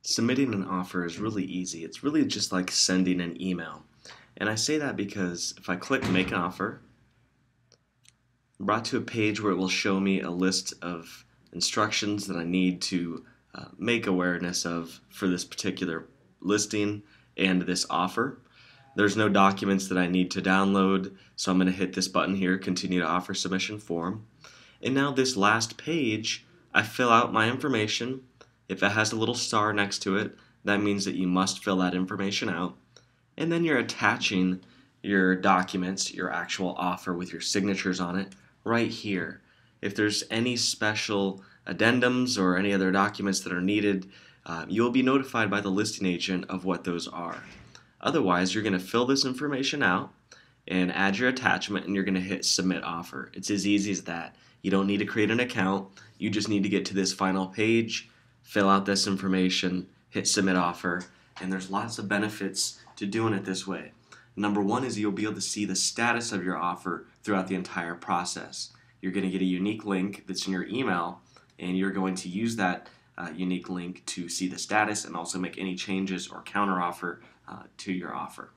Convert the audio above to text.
Submitting an offer is really easy. It's really just like sending an email. And I say that because if I click make an offer, I'm brought to a page where it will show me a list of instructions that I need to make awareness of for this particular listing and this offer. There's no documents that I need to download, so I'm going to hit this button here, continue to offer submission form. And now this last page, I fill out my information. If it has a little star next to it, that means that you must fill that information out. And then you're attaching your documents, your actual offer with your signatures on it, right here. If there's any special addendums or any other documents that are needed, you'll be notified by the listing agent of what those are. Otherwise, you're going to fill this information out and add your attachment, and you're going to hit submit offer. It's as easy as that. You don't need to create an account. You just need to get to this final page, fill out this information, hit submit offer, and there's lots of benefits to doing it this way. Number one is you'll be able to see the status of your offer throughout the entire process. You're going to get a unique link that's in your email, and you're going to use that unique link to see the status and also make any changes or counteroffer to your offer.